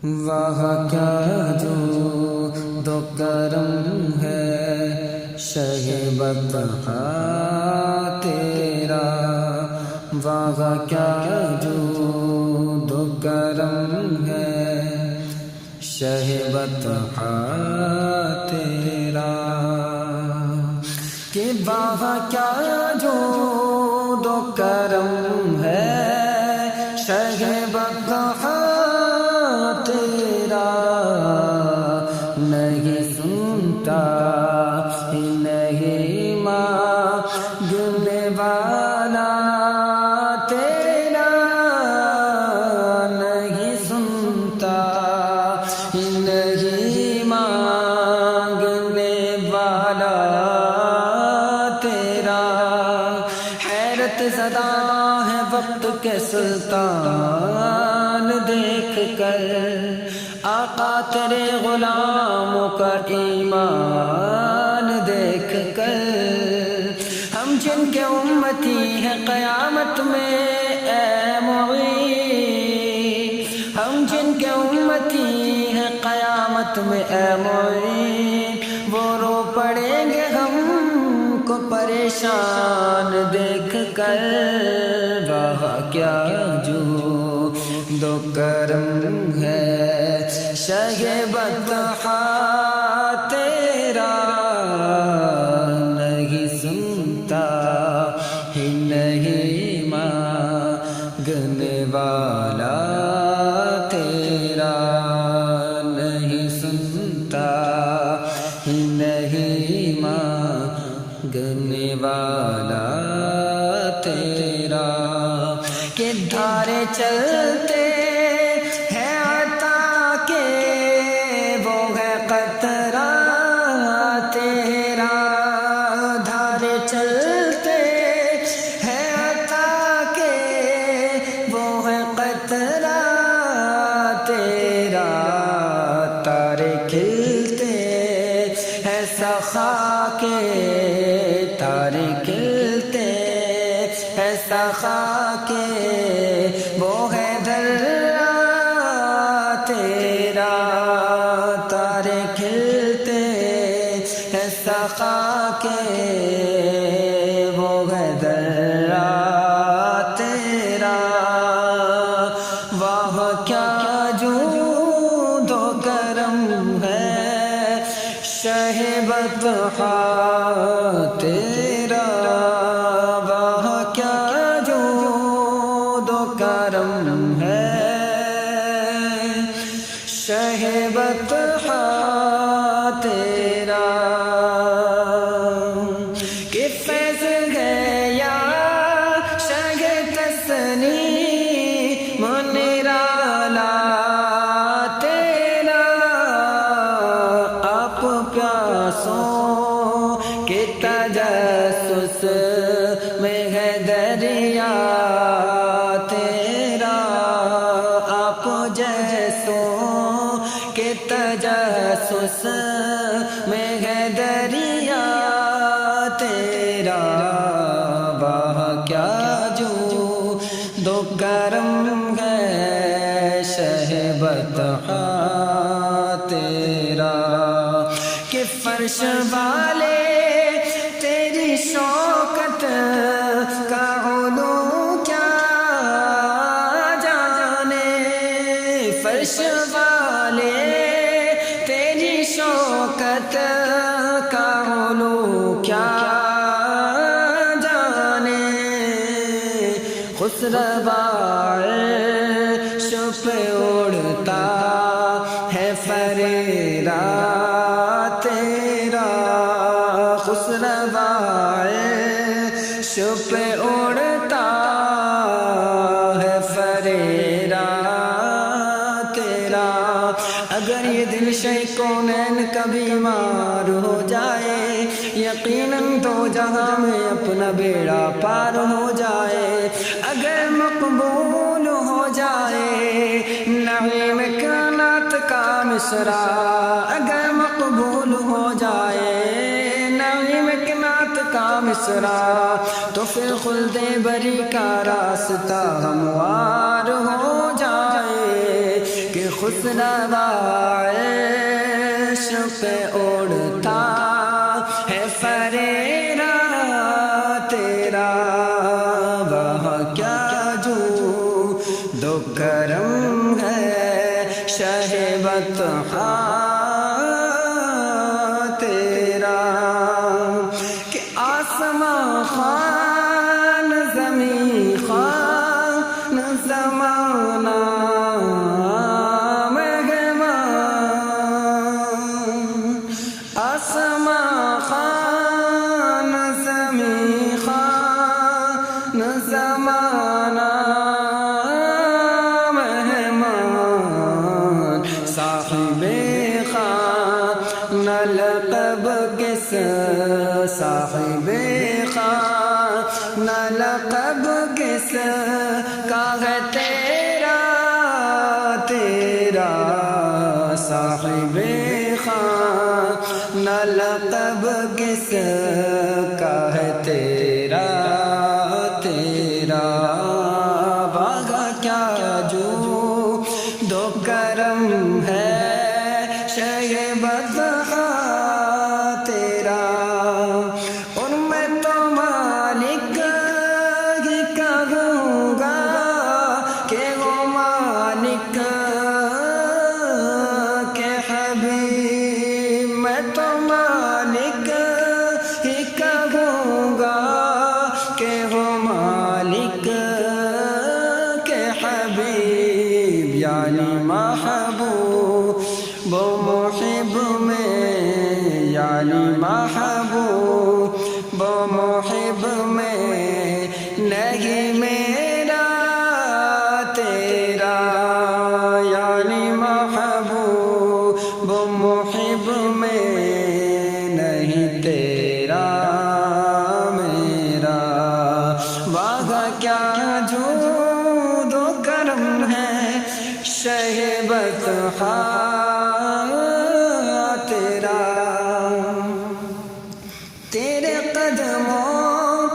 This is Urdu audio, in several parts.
وہاں کیا جو دو کرم ہے شہ بطحا تیرا، وہاں کیا جو دو کرم ہے شہ بطحا تیرا، کہ وہاں کیا جو دو کرم ہے شہ بطحا تیرا، نہیں سنتا نہیں مانگنے والا تیرا، نہیں سنتا نہیں مانگنے والا تیرا، حیرت زدہ ہے وقت کے سلطان دیکھ کر، آقا تیرے غلاموں کا ایمان دیکھ کر، ہم جن کے امتی ہیں قیامت میں اے معین، ہم جن کے امتی ہیں قیامت میں اے معین، وہ رو پڑیں گے ہم کو پریشان دیکھ کر، وہاں کیا جو دو کرم ہے شہ بطحا تیرا، نہیں سنتا ہی نہیں مانگنے والا تیرا، نہیں سنتا ہی نہیں مانگنے والا تیرا، کہ دھارے چلتے ہیں عطا کے وہ ہے قطرہ تیرا، دھارے چلتے ہیں عطا کے وہ ہے قطرہ تیرا، تارے کھلتے ہیں سخا کے، تارے کھلتے ہیں سخا کے وہ ہے دریا تیرا، تارے کھلتے ہیں سخا کے وہ ہے دریا تیرا، واہ کیا جو دو کرم ہے شہ بطحا تیرا، واہ کیا جو دو کرم ہے شہ بطحا تیرا، کہ فیض ہے یا شہ تسنیم نرالا تیرا، آپ پیاسوں کے تجسس میں ہے دریا تیرا، آپ جیسوں کے تجسس میں ہے دریا تیرا، واہ کیا جو دو کرم ہے شہ بطحا تیرا، کہ فرش والے تیری شوکت کا علو کیا جانے، فرش والے تیری شوکت کا علو کیا جانے، خسروا عرش پہ اڑتا ہے فریرا تیرا، خسروا عرش پہ اڑتا ہے فریرا تیرا، اگر یہ دل شے کونین کا بیمار ہو جائے، یقیناً تو جہاں میں اپنا بیڑا پار ہو جائے، اگر مقبول ہو جائے نعیم کائنات کا مصرع، اگر مقبول ہو جائے نعیم کائنات کا مصرع، تو پھر خلد بری کا راستہ ہموار ہو جائے، کہ خسر نواش پہ اڑتا ہے فریرا تیرا، وہاں کیا جو دو کرم ہے شہ بطحا تیرا، کہ آسمان خوان زمین خوان زمانہ مہمان، آسمان خوان زمین خوان زمانہ مہمان، صاحب خان لقب کس، صاحب خان لقب کس کا ہے تیرا تیرا، صاحب خان لقب کس کا ہے تیرا تیرا، باغا کیا جو دو کرم ہے شہ بطحا تیرا، اور میں تو مالک ہی کہوں گا کہ وہ مالک کے حبیب، میں تو مالک ہی کہوں گا کہ وہ مالک کے حبیب، یعنی محبوب وہ محب میں، یعنی محبوب وہ محب میں نہیں میرا تیرا، یعنی محبوب وہ محب میں نہیں تیرا میرا، واہ کیا جود و کرم ہے شہ بطحا تیرا، تیرے قدموں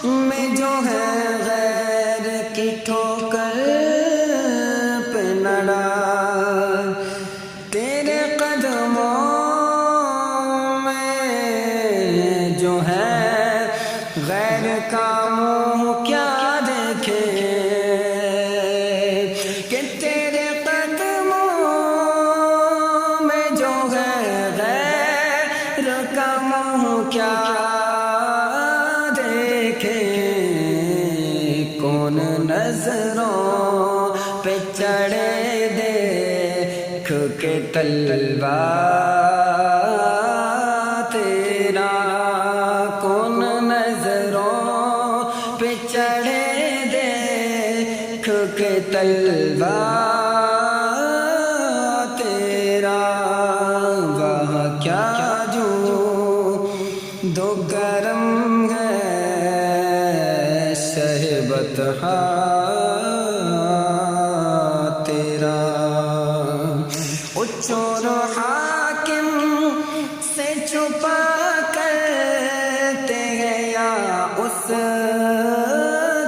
میں جو ہے غیر کی ٹھوکر پہ نہ ڈال، تیرے قدموں میں جو ہے غیر کا منہ کیا دیکھے، کہ تیرے قدموں میں جو ہے غیر کا منہ کیا دیکھے، کون نظروں پہ چڑھے دیکھ کے طلبہ تیرا، کون نظروں پہ چڑھے دیکھ کے طلبہ تیرا، وہاں کیا جو دو گرم ہے شہ بطحا تیرا، چور حاکم سے چھپا کرتے ہیں یا اس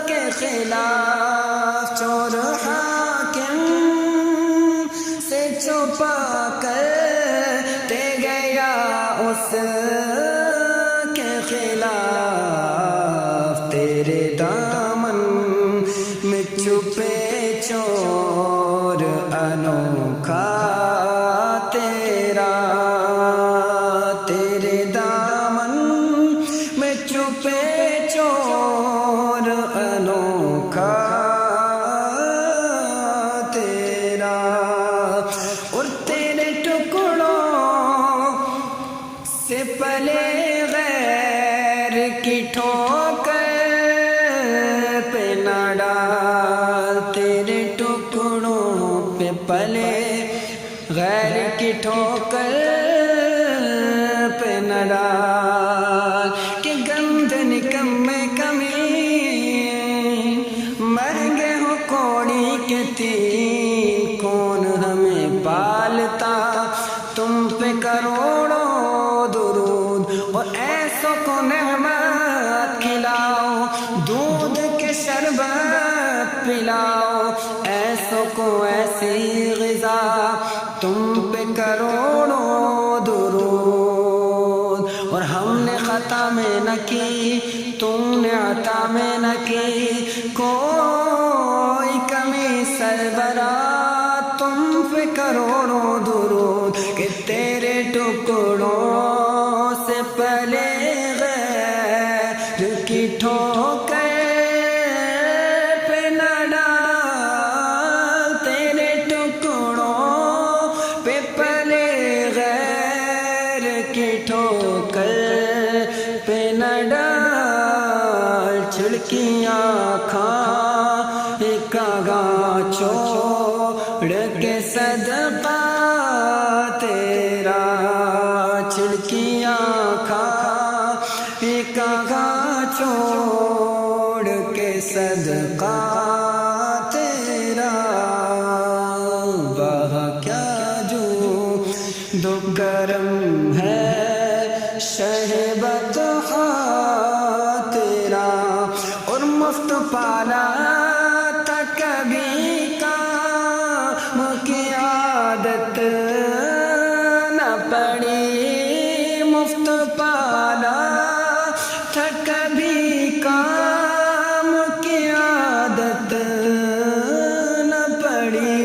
کے خلاف، چور حاکم سے چھپا کرتے ہیں یا اس کے خلاف، تیرے دامن میں چھپے چور انوکھا تیرا، تیرے دامن میں چھپے چور انوکھا تیرا، اور تیرے ٹکڑوں سے پلے غیر کی ٹھوکر پہ نہ ڈال، تیرے ٹکڑوں پہ پلے غیر کی ٹھوکر پہ نہ ڈال، کہ گند نکمے کمی مہنگے ہو کوڑی کے تین، کون ہمیں پالتا تم پہ کروڑوں درود، اور ایسوں کو نعمت کھلاؤ، دودھ کے شربت پلاؤ، ایسوں کو ایسی غذا تم پہ کروڑوں درود، اور ہم نے خطا میں نہ کی تم نے عطا میں نہ کی کوئی کمی سربراہ، تم پہ کروڑوں درود کہ تیرے ٹکڑوں سے پلے غیر کی ٹھوکر پہ نہ ڈال، تیرے ٹکڑوں پہ پلے غیر کی ٹھوکر پہ نہ ڈال، چھڑکیاں کھا ایک آگاہ چھوڑ کے صدقہ تیرا، چھڑکیاں کھا ایک آگاہ چھوڑ کے صدقہ تیرا، واہ کیا جو دو کرم ہے شہ بطحا تیرا، اور مفت پالا تھا کبھی کام کی عادت نہ پڑی، مفت پالا تھا کبھی کام کی عادت نہ پڑی،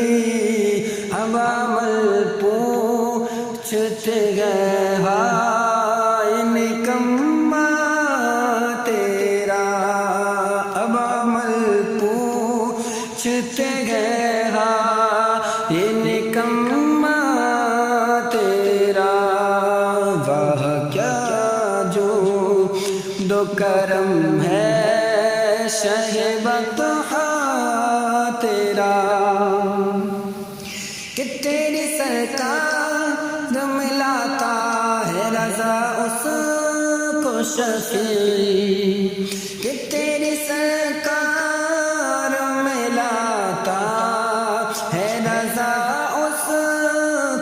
اب عمل پوچھتے گئے ہائے نکما تیرا، اب عمل پوچھتے گئے ہائے نکما تیرا، واہ کیا جو دو کرم ہے شہ بطحا تیرا، کہ تیری سرکار ملاتا ہے رضا اس کو شفیع، کہ تیری سرکار ملاتا ہے رضا اس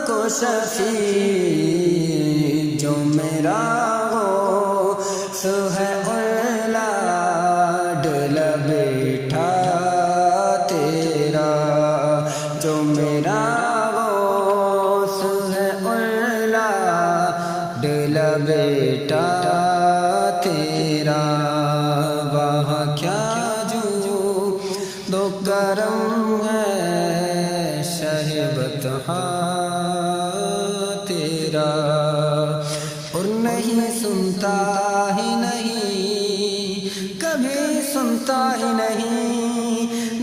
کو شفیع، جو میرا غوث ہے اولاد بیٹا تیرا، جو میرا غوث ہے اولاد بیٹا تیرا، وہاں کیا جو دو کرم ہے شہ بطحا تیرا، اور نہیں سنتا ہی نہیں کبھی سنتا ہی نہیں،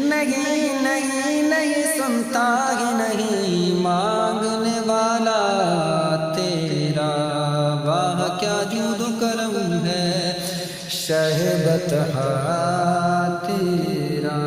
نہیں نہیں نہیں سنتا ہی نہیں مانگنے والا تیرا، واہ کیا جود و کرم ہے شہ بطحا تیرا۔